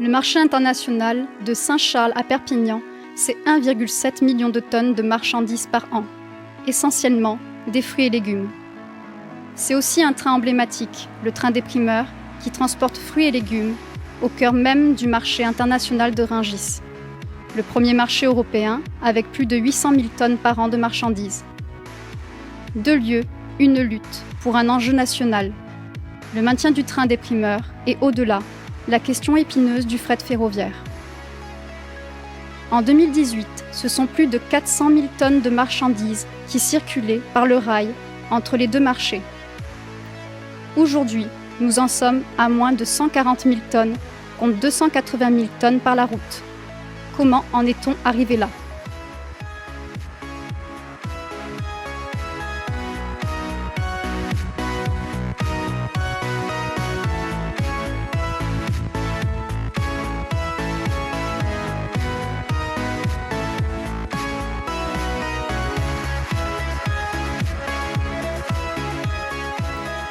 Le marché international de Saint-Charles à Perpignan, c'est 1,7 million de tonnes de marchandises par an, essentiellement des fruits et légumes. C'est aussi un train emblématique, le train des primeurs, qui transporte fruits et légumes au cœur même du marché international de Rungis. Le premier marché européen avec plus de 800 000 tonnes par an de marchandises. 2 lieux, une lutte pour un enjeu national. Le maintien du train des primeurs et au-delà, la question épineuse du fret ferroviaire. En 2018, ce sont plus de 400 000 tonnes de marchandises qui circulaient par le rail entre les deux marchés. Aujourd'hui, nous en sommes à moins de 140 000 tonnes, contre 280 000 tonnes par la route. Comment en est-on arrivé là ?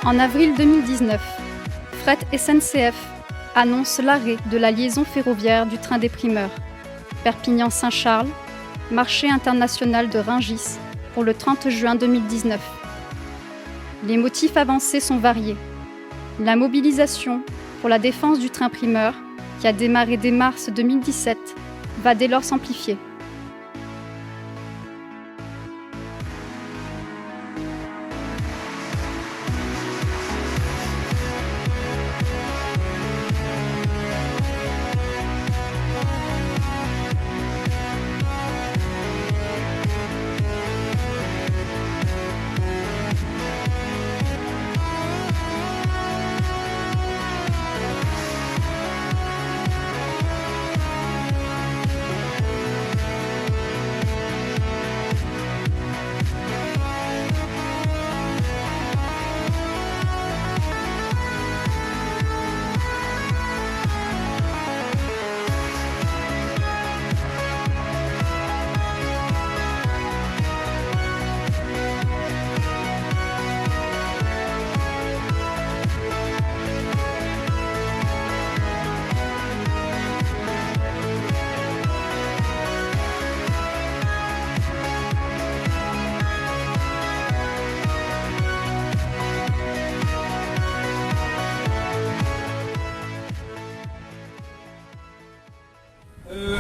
En avril 2019, Fret SNCF annonce l'arrêt de la liaison ferroviaire du train des primeurs, Perpignan-Saint-Charles, marché international de Rungis, pour le 30 juin 2019. Les motifs avancés sont variés. La mobilisation pour la défense du train primeur, qui a démarré dès mars 2017, va dès lors s'amplifier.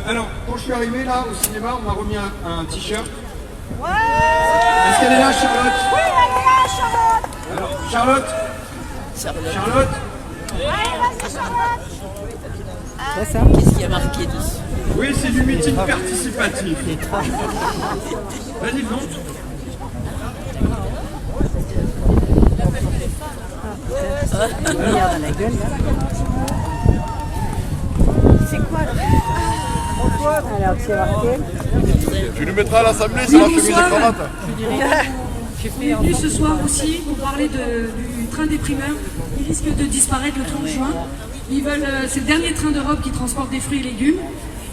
Alors, quand je suis arrivé là au cinéma, on m'a remis un t-shirt. Ouais. Est-ce qu'elle est là, Charlotte? Oui, elle est là, Charlotte. Alors, Charlotte. Charlotte. Ouais, vas-y, Charlotte. C'est ça? Qu'est-ce qu'il y a marqué dessus? Oui, c'est du meeting participatif. Vas-y, monte. Regarde à la gueule là. C'est quoi là? Alors c'est marqué. Tu nous mettras à l'assemblée, c'est la chemise et cravate. Je suis venu ce soir aussi pour parler du train des primeurs. Il risque de disparaître le 30 juin. C'est le dernier train d'Europe qui transporte des fruits et légumes.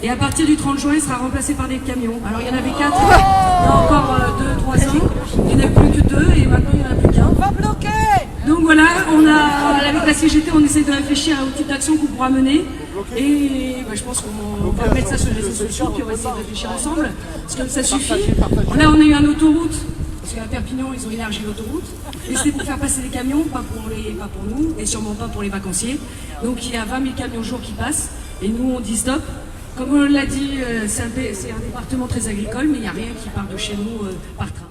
Et à partir du 30 juin, il sera remplacé par des camions. Alors il y en avait 4 il y a encore 2-3 ans. Il n'y en a plus que 2 et maintenant il n'y en a plus qu'un. Va bloquer. Donc voilà, avec la CGT, on essaie de réfléchir au type d'action qu'on pourra mener. Et je pense qu'on va mettre ça sur les réseaux sociaux, puis on va essayer de réfléchir ensemble. Parce que ça suffit. Là, on a eu une autoroute. Parce qu'à Perpignan, ils ont élargi l'autoroute. Et c'était pour faire passer les camions, pas pour nous, et sûrement pas pour les vacanciers. Donc il y a 20 000 camions jour qui passent. Et nous, on dit stop. Comme on l'a dit, c'est un département très agricole, mais il n'y a rien qui part de chez nous par train.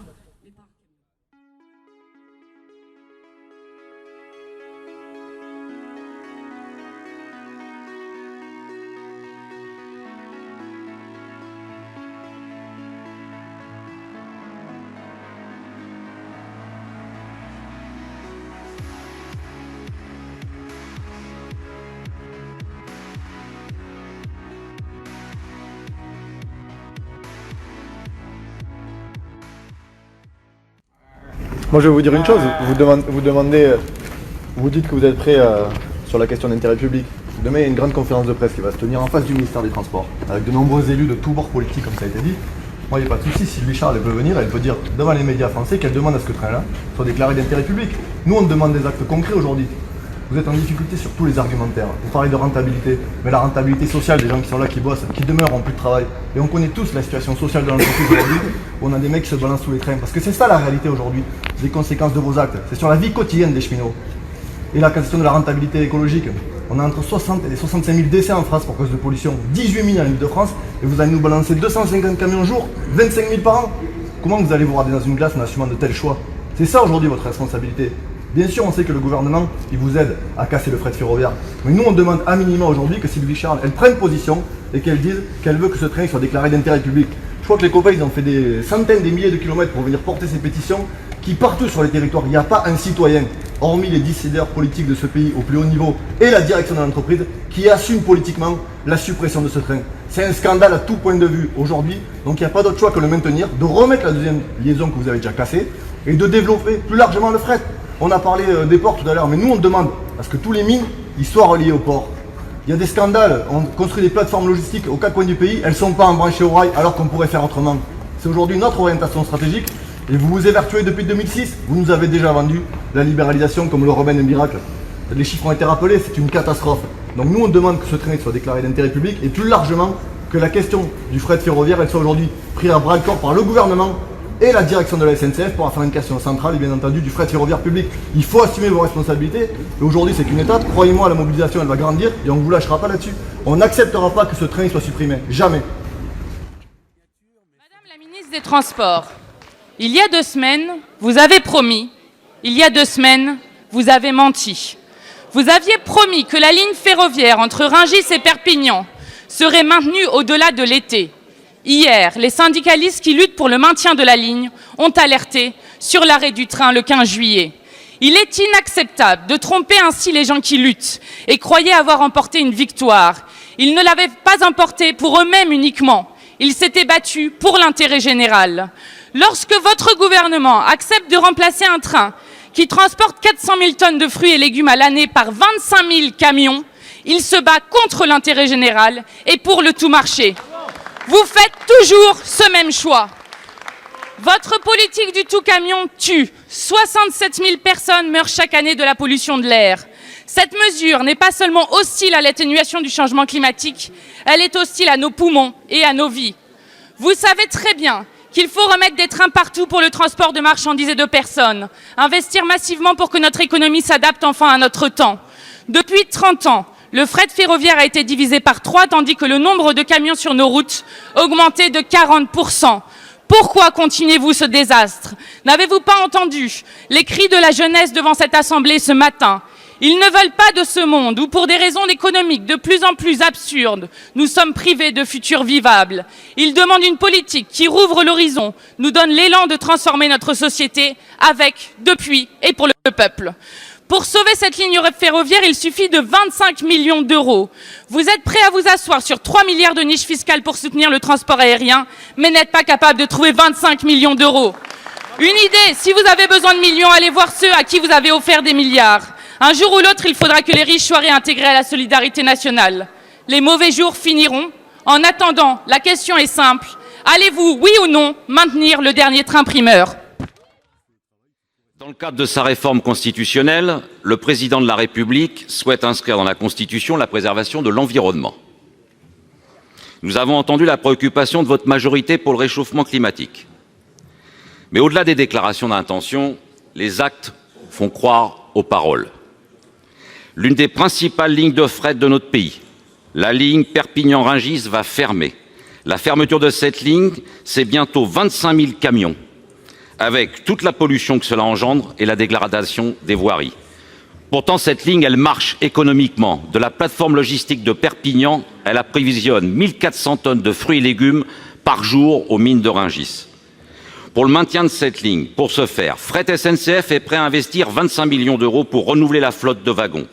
Moi je vais vous dire une chose, vous dites que vous êtes prêt sur la question d'intérêt public. Demain il y a une grande conférence de presse qui va se tenir en face du ministère des Transports, avec de nombreux élus de tous bords politiques comme ça a été dit. Moi il n'y a pas de souci, Sylvie Charles elle peut venir, elle peut dire devant les médias français qu'elle demande à ce que ce train-là soit déclaré d'intérêt public. Nous on demande des actes concrets aujourd'hui. Vous êtes en difficulté sur tous les argumentaires. Vous parlez de rentabilité, mais la rentabilité sociale des gens qui sont là, qui bossent, qui demeurent en plus de travail. Et on connaît tous la situation sociale de l'entreprise aujourd'hui, où on a des mecs qui se balancent sous les trains. Parce que c'est ça la réalité aujourd'hui, des conséquences de vos actes. C'est sur la vie quotidienne des cheminots. Et la question de la rentabilité écologique, on a entre 60 et 65 000 décès en France pour cause de pollution, 18 000 en Ile-de-France, et vous allez nous balancer 250 camions jour, 25 000 par an. Comment vous allez vous regarder dans une glace en assumant de tels choix? C'est ça aujourd'hui votre responsabilité. Bien sûr, on sait que le gouvernement, il vous aide à casser le fret ferroviaire. Mais nous, on demande à minima aujourd'hui que Sylvie Charles, elle prenne position et qu'elle dise qu'elle veut que ce train soit déclaré d'intérêt public. Je crois que les copains, ils ont fait des centaines, des milliers de kilomètres pour venir porter ces pétitions, qui partout sur les territoires, il n'y a pas un citoyen, hormis les décideurs politiques de ce pays au plus haut niveau et la direction de l'entreprise, qui assume politiquement la suppression de ce train. C'est un scandale à tout point de vue aujourd'hui, donc il n'y a pas d'autre choix que de le maintenir, de remettre la deuxième liaison que vous avez déjà cassée et de développer plus largement le fret. On a parlé des ports tout à l'heure, mais nous on demande à ce que tous les mines ils soient reliés au port. Il y a des scandales, on construit des plateformes logistiques aux quatre coins du pays, elles ne sont pas embranchées au rail alors qu'on pourrait faire autrement. C'est aujourd'hui notre orientation stratégique et vous vous évertuez depuis 2006. Vous nous avez déjà vendu la libéralisation comme le remède miracle. Les chiffres ont été rappelés, c'est une catastrophe. Donc nous on demande que ce train soit déclaré d'intérêt public et plus largement que la question du fret ferroviaire elle soit aujourd'hui prise à bras le corps par le gouvernement et la direction de la SNCF pour en faire une question centrale et bien entendu du fret ferroviaire public. Il faut assumer vos responsabilités. Et aujourd'hui c'est qu'une étape. Croyez-moi, la mobilisation elle va grandir et on ne vous lâchera pas là-dessus. On n'acceptera pas que ce train soit supprimé. Jamais. Madame la ministre des Transports, il y a 2 semaines, vous avez promis. Il y a 2 semaines, vous avez menti. Vous aviez promis que la ligne ferroviaire entre Rungis et Perpignan serait maintenue au-delà de l'été. Hier, les syndicalistes qui luttent pour le maintien de la ligne ont alerté sur l'arrêt du train le 15 juillet. Il est inacceptable de tromper ainsi les gens qui luttent et croyaient avoir emporté une victoire. Ils ne l'avaient pas emportée pour eux-mêmes uniquement. Ils s'étaient battus pour l'intérêt général. Lorsque votre gouvernement accepte de remplacer un train qui transporte 400 000 tonnes de fruits et légumes à l'année par 25 000 camions, il se bat contre l'intérêt général et pour le tout marché. Vous faites toujours ce même choix. Votre politique du tout camion tue. 67 000 personnes meurent chaque année de la pollution de l'air. Cette mesure n'est pas seulement hostile à l'atténuation du changement climatique, elle est hostile à nos poumons et à nos vies. Vous savez très bien qu'il faut remettre des trains partout pour le transport de marchandises et de personnes, investir massivement pour que notre économie s'adapte enfin à notre temps. Depuis 30 ans, le fret ferroviaire a été divisé par 3, tandis que le nombre de camions sur nos routes augmentait de 40%. Pourquoi continuez-vous ce désastre? N'avez-vous pas entendu les cris de la jeunesse devant cette assemblée ce matin? Ils ne veulent pas de ce monde où, pour des raisons économiques de plus en plus absurdes, nous sommes privés de futurs vivables. Ils demandent une politique qui rouvre l'horizon, nous donne l'élan de transformer notre société avec, depuis et pour le peuple. Pour sauver cette ligne ferroviaire, il suffit de 25 millions d'euros. Vous êtes prêts à vous asseoir sur 3 milliards de niches fiscales pour soutenir le transport aérien, mais n'êtes pas capable de trouver 25 millions d'euros. Une idée, si vous avez besoin de millions, allez voir ceux à qui vous avez offert des milliards. Un jour ou l'autre, il faudra que les riches soient réintégrés à la solidarité nationale. Les mauvais jours finiront. En attendant, la question est simple. Allez-vous, oui ou non, maintenir le dernier train primeur ? Dans le cadre de sa réforme constitutionnelle, le président de la République souhaite inscrire dans la Constitution la préservation de l'environnement. Nous avons entendu la préoccupation de votre majorité pour le réchauffement climatique. Mais au-delà des déclarations d'intention, les actes font croire aux paroles. L'une des principales lignes de fret de notre pays, la ligne Perpignan-Rungis, va fermer. La fermeture de cette ligne, c'est bientôt 25 000 camions, avec toute la pollution que cela engendre et la dégradation des voiries. Pourtant, cette ligne, elle marche économiquement. De la plateforme logistique de Perpignan, elle approvisionne 1400 tonnes de fruits et légumes par jour aux mines de Rungis. Pour le maintien de cette ligne, pour ce faire, Fret SNCF est prêt à investir 25 millions d'euros pour renouveler la flotte de wagons.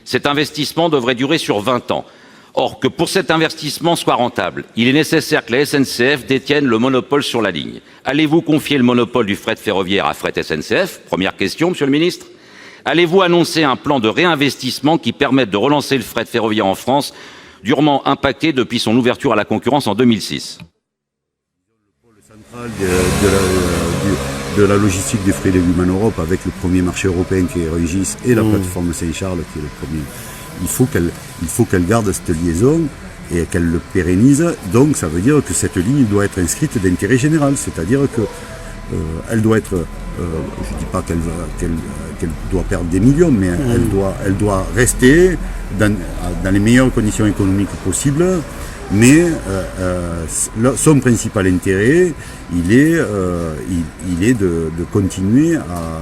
Cet investissement devrait durer sur 20 ans. Or, que pour cet investissement soit rentable, il est nécessaire que la SNCF détienne le monopole sur la ligne. Allez-vous confier le monopole du fret ferroviaire à Fret SNCF? Première question, Monsieur le Ministre. Allez-vous annoncer un plan de réinvestissement qui permette de relancer le fret ferroviaire en France, durement impacté depuis son ouverture à la concurrence en 2006? de la logistique des fruits et légumes en Europe avec le premier marché européen qui est Rungis et la plateforme Saint-Charles qui est le premier. Il faut qu'elle garde cette liaison et qu'elle le pérennise. Donc ça veut dire que cette ligne doit être inscrite d'intérêt général, c'est-à-dire que elle doit être, je ne dis pas qu'elle doit perdre des millions, mais elle doit rester dans les meilleures conditions économiques possibles. Mais son principal intérêt, il est de continuer à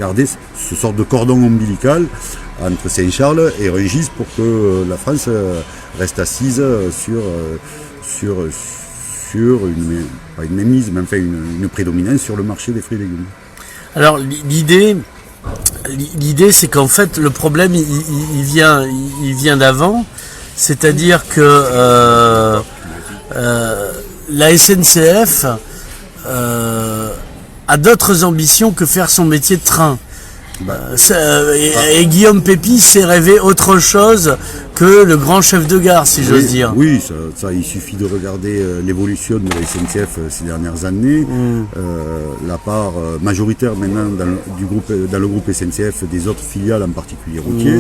garder ce sort de cordon ombilical entre Saint-Charles et Rungis pour que la France reste assise sur pas une mainmise, mais enfin une prédominance sur le marché des fruits et légumes. Alors l'idée c'est qu'en fait le problème il vient d'avant. C'est-à-dire que la SNCF a d'autres ambitions que faire son métier de train. Et Guillaume Pépi s'est rêvé autre chose que le grand chef de gare, si j'ose dire. Oui, ça, il suffit de regarder l'évolution de la SNCF ces dernières années. La part majoritaire maintenant dans le groupe SNCF des autres filiales, en particulier routiers.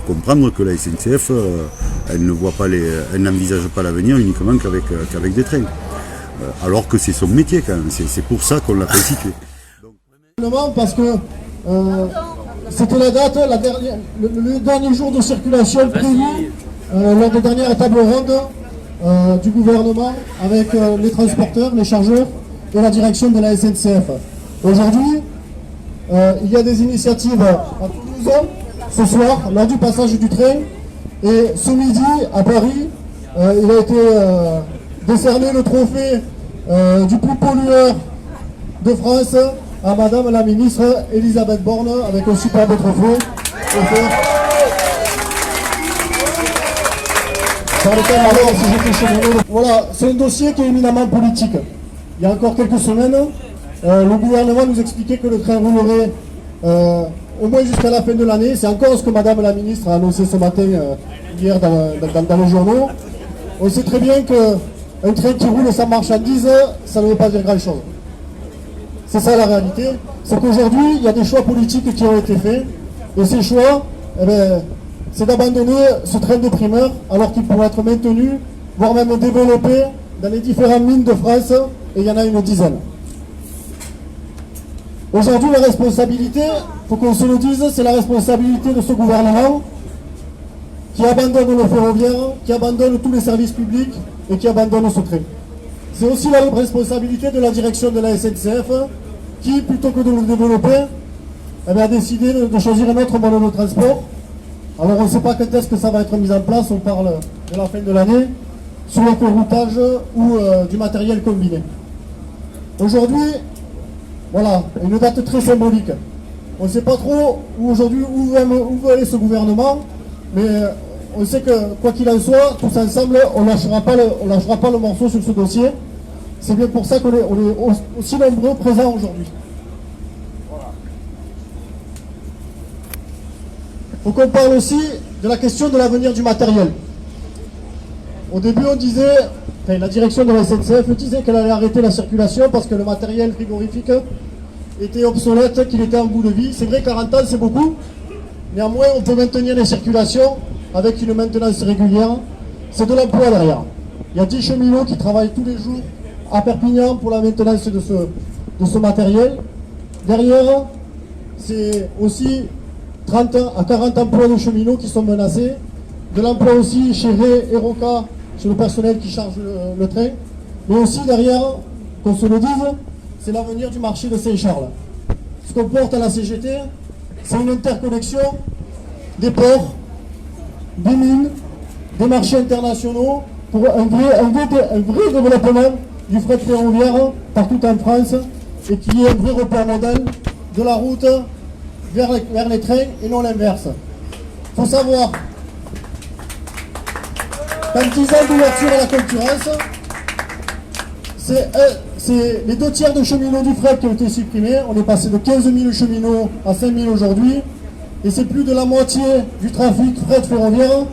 Comprendre que la SNCF, elle n'envisage pas l'avenir uniquement qu'avec des trains. Alors que c'est son métier quand même, c'est pour ça qu'on l'a constitué. Parce que c'était la date, le dernier jour de circulation prévu lors des dernières tables rondes du gouvernement avec les transporteurs, les chargeurs et la direction de la SNCF. Aujourd'hui, il y a des initiatives à Toulouse, ce soir, lors du passage du train, et ce midi, à Paris, il a été décerné le trophée du plus pollueur de France à Madame la ministre Elisabeth Borne, avec un superbe trophée. Voilà, c'est un dossier qui est éminemment politique. Il y a encore quelques semaines, le gouvernement nous expliquait que le train roulerait au moins jusqu'à la fin de l'année. C'est encore ce que Madame la ministre a annoncé ce matin, hier dans les journaux. On sait très bien qu'un train qui roule sans marchandises, ça ne veut pas dire grand-chose. C'est ça la réalité. C'est qu'aujourd'hui, il y a des choix politiques qui ont été faits. Et ces choix, c'est d'abandonner ce train de primeur alors qu'il pourrait être maintenu, voire même développé dans les différentes mines de France. Et il y en a une dizaine. Aujourd'hui, la responsabilité, il faut qu'on se le dise, c'est la responsabilité de ce gouvernement qui abandonne le ferroviaire, qui abandonne tous les services publics et qui abandonne ce train. C'est aussi la responsabilité de la direction de la SNCF qui, plutôt que de le développer, a décidé de choisir un autre mode de transport. Alors on ne sait pas quand est-ce que ça va être mis en place, on parle de la fin de l'année, sur le ferroutage ou du matériel combiné. Aujourd'hui, voilà, une date très symbolique. On ne sait pas trop où veut aller ce gouvernement, mais on sait que, quoi qu'il en soit, tous ensemble, on ne lâchera pas le morceau sur ce dossier. C'est bien pour ça qu'on est aussi nombreux présents aujourd'hui. Voilà. Il faut qu'on parle aussi de la question de l'avenir du matériel. Au début, on disait, la direction de la SNCF disait qu'elle allait arrêter la circulation parce que le matériel frigorifique était obsolète, qu'il était en bout de vie. C'est vrai, 40 ans, c'est beaucoup. Néanmoins, on peut maintenir les circulations avec une maintenance régulière. C'est de l'emploi derrière. Il y a 10 cheminots qui travaillent tous les jours à Perpignan pour la maintenance de ce matériel. Derrière, c'est aussi 30 à 40 emplois de cheminots qui sont menacés. De l'emploi aussi chez Ré et Roca, chez le personnel qui charge le train. Mais aussi derrière, qu'on se le dise, c'est l'avenir du marché de Saint-Charles. Ce qu'on porte à la CGT, c'est une interconnexion des ports, des mines, des marchés internationaux pour un vrai développement du fret ferroviaire partout en France et qui est un vrai repère modèle de la route vers les trains et non l'inverse. Il faut savoir qu'en 10 ans d'ouverture à la concurrence, c'est les 2 tiers de cheminots du fret qui ont été supprimés. On est passé de 15 000 cheminots à 5 000 aujourd'hui. Et c'est plus de la moitié du trafic fret ferroviaire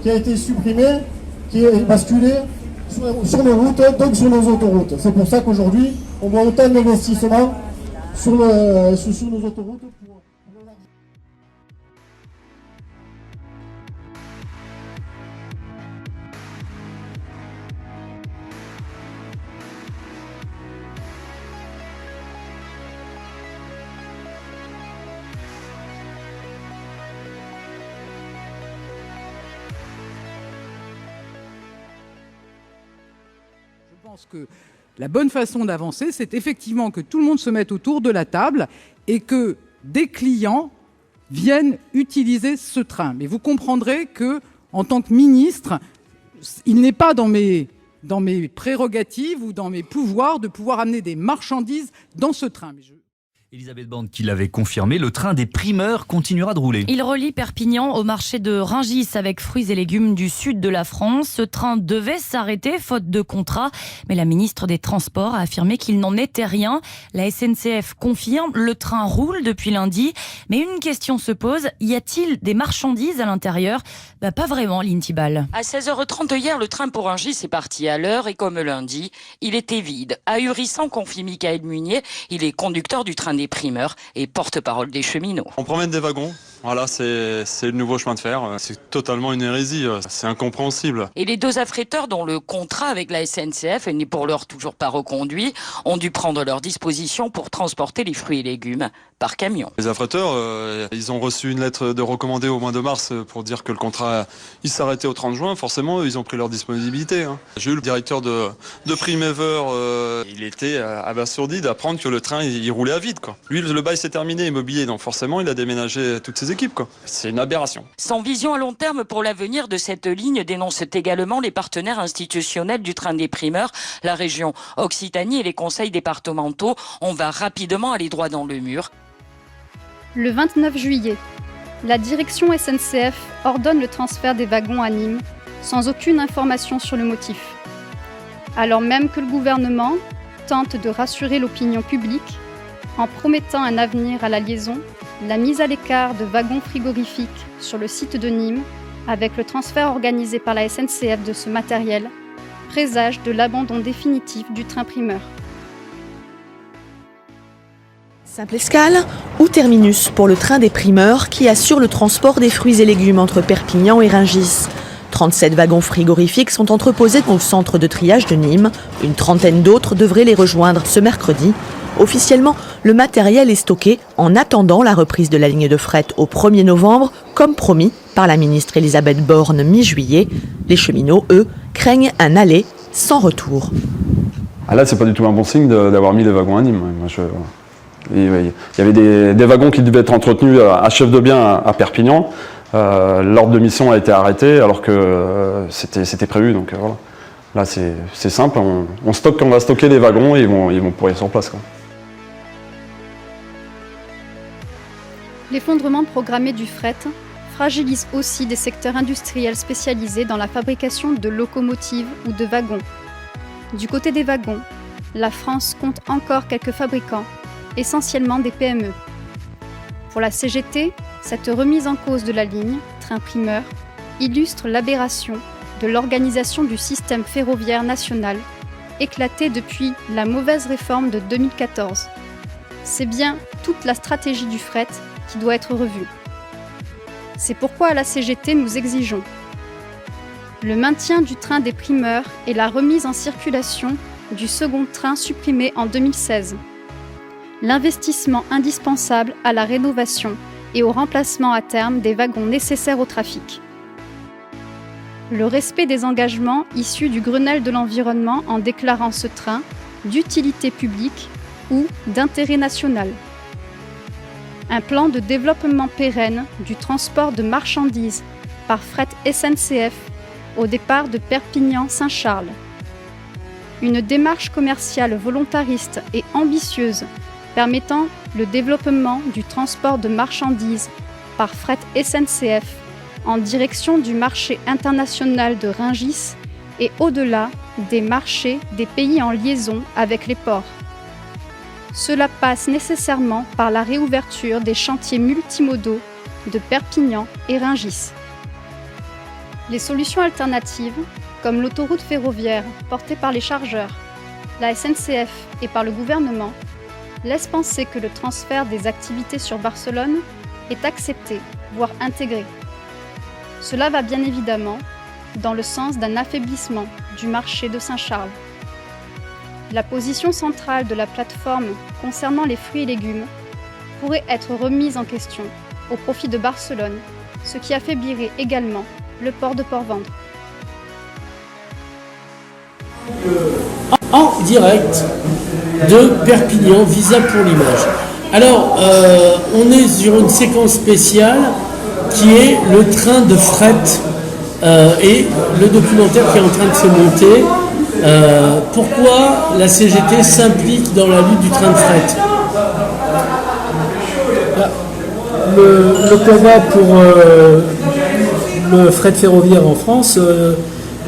qui a été supprimé, qui est basculé sur les routes, donc sur les autoroutes. C'est pour ça qu'aujourd'hui, on voit autant d'investissements sur nos autoroutes. Je pense que la bonne façon d'avancer, c'est effectivement que tout le monde se mette autour de la table et que des clients viennent utiliser ce train. Mais vous comprendrez que, en tant que ministre, il n'est pas dans mes prérogatives ou dans mes pouvoirs de pouvoir amener des marchandises dans ce train. Elisabeth Borne qui l'avait confirmé, le train des primeurs continuera de rouler. Il relie Perpignan au marché de Rungis avec fruits et légumes du sud de la France. Ce train devait s'arrêter faute de contrat, mais la ministre des Transports a affirmé qu'il n'en était rien. La SNCF confirme, le train roule depuis lundi, mais une question se pose, y a-t-il des marchandises à l'intérieur ? Pas vraiment, Lynn Thibal. À 16h30 hier, le train pour Rungis est parti à l'heure et comme lundi, il était vide. Ahurissant, confie Michael Munier, il est conducteur du train des primeurs et porte-parole des cheminots. On promène des wagons, voilà, c'est le nouveau chemin de fer. C'est totalement une hérésie, c'est incompréhensible. Et les deux affréteurs dont le contrat avec la SNCF n'est pour l'heure toujours pas reconduit, ont dû prendre leur disposition pour transporter les fruits et légumes par camion. Les affréteurs, ils ont reçu une lettre de recommandé au mois de mars pour dire que le contrat il s'arrêtait au 30 juin. Forcément, ils ont pris leur disponibilité. J'ai eu le directeur de Primever, il était abasourdi d'apprendre que le train il roulait à vide, quoi. Lui, le bail s'est terminé immobilier, donc forcément, il a déménagé toutes ses équipes, quoi. C'est une aberration. Sans vision à long terme pour l'avenir de cette ligne, dénoncent également les partenaires institutionnels du train des primeurs, la région Occitanie et les conseils départementaux. On va rapidement aller droit dans le mur. Le 29 juillet, la direction SNCF ordonne le transfert des wagons à Nîmes, sans aucune information sur le motif. Alors même que le gouvernement tente de rassurer l'opinion publique, en promettant un avenir à la liaison, la mise à l'écart de wagons frigorifiques sur le site de Nîmes, avec le transfert organisé par la SNCF de ce matériel, présage de l'abandon définitif du train primeur. Simple escale ou terminus pour le train des primeurs qui assure le transport des fruits et légumes entre Perpignan et Rungis. 37 wagons frigorifiques sont entreposés au centre de triage de Nîmes. Une trentaine d'autres devraient les rejoindre ce mercredi. Officiellement, le matériel est stocké en attendant la reprise de la ligne de fret au 1er novembre, comme promis par la ministre Elisabeth Borne mi-juillet. Les cheminots, eux, craignent un aller sans retour. Ah là, c'est pas du tout un bon signe d'avoir mis les wagons à Nîmes. Il y avait des wagons qui devaient être entretenus à chef de bien à Perpignan. L'ordre de mission a été arrêté alors que c'était prévu. Donc voilà. Là, c'est simple. On va stocker les wagons et ils vont pourrir sur place, quoi. L'effondrement programmé du fret fragilise aussi des secteurs industriels spécialisés dans la fabrication de locomotives ou de wagons. Du côté des wagons, la France compte encore quelques fabricants, essentiellement des PME. Pour la CGT, cette remise en cause de la ligne, train primeur, illustre l'aberration de l'organisation du système ferroviaire national, éclatée depuis la mauvaise réforme de 2014. C'est bien toute la stratégie du fret qui doit être revue. C'est pourquoi à la CGT nous exigeons le maintien du train des primeurs et la remise en circulation du second train supprimé en 2016. L'investissement indispensable à la rénovation et au remplacement à terme des wagons nécessaires au trafic. Le respect des engagements issus du Grenelle de l'environnement en déclarant ce train d'utilité publique ou d'intérêt national. Un plan de développement pérenne du transport de marchandises par fret SNCF au départ de Perpignan-Saint-Charles. Une démarche commerciale volontariste et ambitieuse permettant le développement du transport de marchandises par fret SNCF en direction du marché international de Rungis et au-delà des marchés des pays en liaison avec les ports. Cela passe nécessairement par la réouverture des chantiers multimodaux de Perpignan et Rungis. Les solutions alternatives, comme l'autoroute ferroviaire portée par les chargeurs, la SNCF et par le gouvernement, laisse penser que le transfert des activités sur Barcelone est accepté, voire intégré. Cela va bien évidemment dans le sens d'un affaiblissement du marché de Saint-Charles. La position centrale de la plateforme concernant les fruits et légumes pourrait être remise en question au profit de Barcelone, ce qui affaiblirait également le port de Port-Vendre. En direct de Perpignan, Visa pour l'image. Alors, on est sur une séquence spéciale qui est le train de fret et le documentaire qui est en train de se monter. Pourquoi la CGT s'implique dans la lutte du train de fret? Le combat pour le fret ferroviaire en France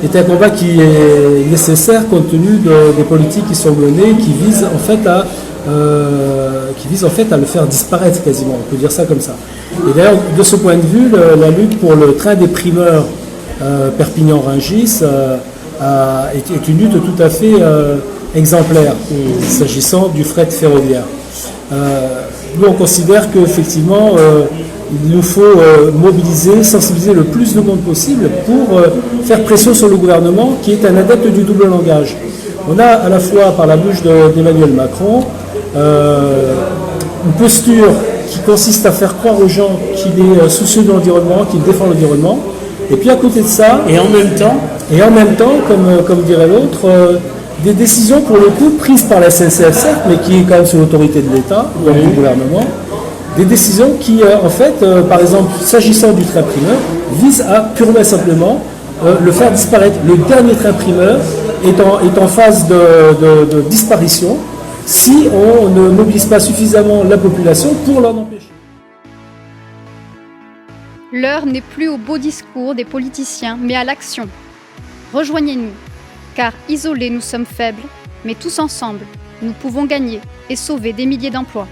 est un combat qui est nécessaire compte tenu des politiques qui sont menées, qui visent en fait à le faire disparaître quasiment, on peut dire ça comme ça. Et d'ailleurs, de ce point de vue, la lutte pour le train des primeurs Perpignan-Rungis est une lutte tout à fait exemplaire s'agissant du fret ferroviaire. Nous, on considère qu'effectivement, il nous faut mobiliser, sensibiliser le plus de monde possible pour faire pression sur le gouvernement qui est un adepte du double langage. On a à la fois par la bouche d'Emmanuel Macron une posture qui consiste à faire croire aux gens qu'il est soucieux de l'environnement, qu'il défend l'environnement, et puis à côté de ça, et en même temps, comme dirait l'autre, des décisions pour le coup prises par la SNCF certes, mais qui est quand même sous l'autorité de l'État, ou du gouvernement, des décisions qui, par exemple, s'agissant du train primeur, visent à purement et simplement le faire disparaître. Le dernier train primeur est en phase de disparition si on ne mobilise pas suffisamment la population pour l'en empêcher. L'heure n'est plus au beau discours des politiciens, mais à l'action. Rejoignez-nous, car isolés nous sommes faibles, mais tous ensemble, nous pouvons gagner et sauver des milliers d'emplois.